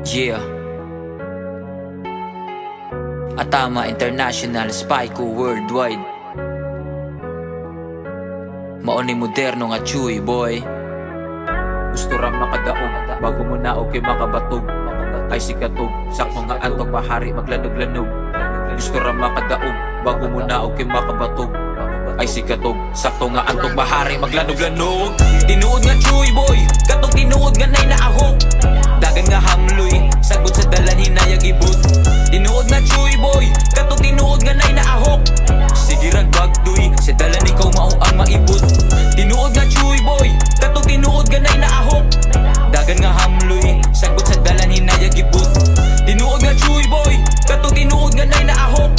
Yeah. Atama International, spy ko worldwide. Mauni moderno nga chuy boy. Gusto ram makadaog bago mo na okay makabatog. Ay sikatog sakmo nga antog bahari maglanog-lanog. Gusto ram makadaog bago mo na okay makabatog. Ay sikatog sakto nga antog bahari maglanog-lanog. Tinuod nga chuy boy, katong tinuod nga nay naahok. Dagan nga hamloy, sagot sa dalan hinayag ibot. Tinuod nga chuy boy, katong tinuod nga nay naahok. Sige ragbagdoy, sa dalan ikaw mao ang maibot. Tinuod nga chuy boy, katong tinuod nga nay naahok. Dagan nga hamloy, sagot sa dalan hinayag ibot. Tinuod nga chuy boy, katong tinuod nga nay naahok.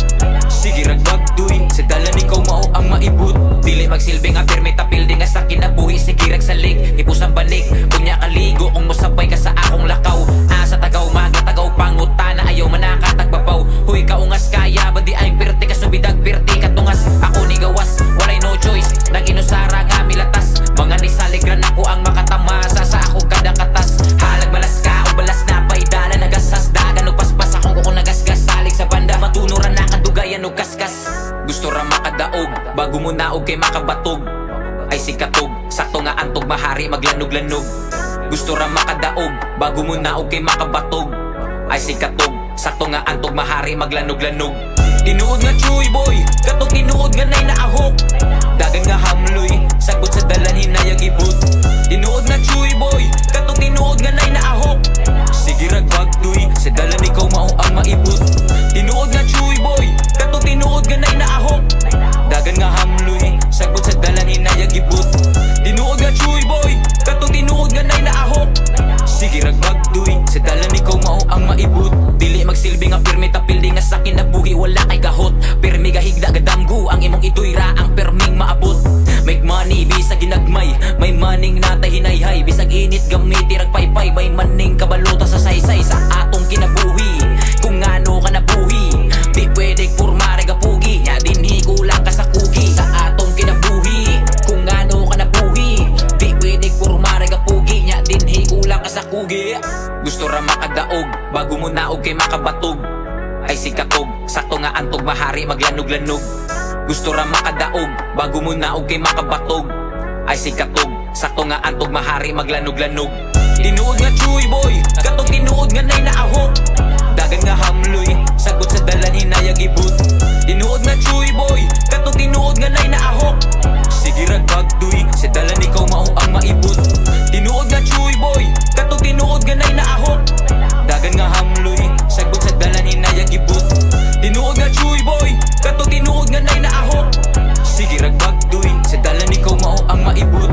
Sige ragbagdoy, sa dalan ikaw mao ang maibot. Dili magsilbi nga permit apildi nga sa kinabuhi. Sige ragsalig, ipusang banig. Kunya kaligo, kung musabay ka sa akong lakaw. Asa tagaw, magatagaw, pangutana. Ayaw manakatagbabaw. Huy kaungas kaya, badi ayong pirti ka subidag, pirti katungas. Ako ni gawas, walay no choice. Nang inusara nga milatas. Mga nisaligran ako ang makatamasa sa akong kada katas. Halag malas ka, o balas na paidala. Nagasas, dagan o paspas. Akong kung nagasgas, salig sa banda. Matunuran na kadugayan o kaskas. Gusto ra makadaog, bago mo naog kay makabatog. Ay sikatog, sakto nga antog mahari maglanog-lanog. Gusto ra makadaog, bago mo naog kay makabatog. Ay sikatog, sakto nga antog mahari maglanog-lanog. Tinuod nga chuy boy, katong tinuod nga nay naahok. Dagan nga hamloy, sagot sa dalan hinayag ibot. Tinuod nga chuy boy, katong tinuod nga nay naahok. Sige ragbagdoy, sa dalan ikaw mao ang maibot. Tinuod nga chuy boy, katong tinuod nga nay naahok. Dagan nga hamloy, sagot sa dalan hinayag ibot. Tinuod nga chuy boy, katong tinuod nga nay naahok. Sige ragbagdoy, sa dalan ikaw mao ang maibot. Dili magsilbi nga pirmi tapildi nga sa kinabuhi wala kay kahot. Pirmi gahigda gadamgu ang imong ituyra ang perming maabot. Make money bisag ginagmay, may maning natay hinayhay. Bisag init gamiti ragpaypay, may maning kabalota sa saysay sa atong kinabuhi. Kung ano ka nabuhi, di pwede kurmare gapugi. Nya dinhi kulang ka sa kugi sa atong kinabuhi. Kung ano ka nabuhi, di pwede kurmare gapugi. Nya dinhi kulang ka sa kugi. Gusto ra makadaog, bago mo naog kay makabatog. Ay sikatog, sakto nga antog mahari maglanog-lanog. Gusto ra makadaog, bago mo naog kay makabatog. Ay sikatog, sakto nga antog mahari maglanog-lanog. Tinuod nga chuy boy, katong tinuod nga nay naahok. Dagan nga hamloy, sagot sa dalan hinayag ibot. Tinuod nga chuy boy, katong tinuod nga nay naahok. Sige ragbagdoy, sa dalan ikaw mao ang maibot. Tinuod nga chuy boy, katong tinuod nga nay naahok. Dagan nga hamloy, sagot sa dalan hinayag ibot. Tinuod nga chuy boy, katong tinuod nga nay naahok. Sige ragbagdoy, sa dalan ikaw mao ang maibot.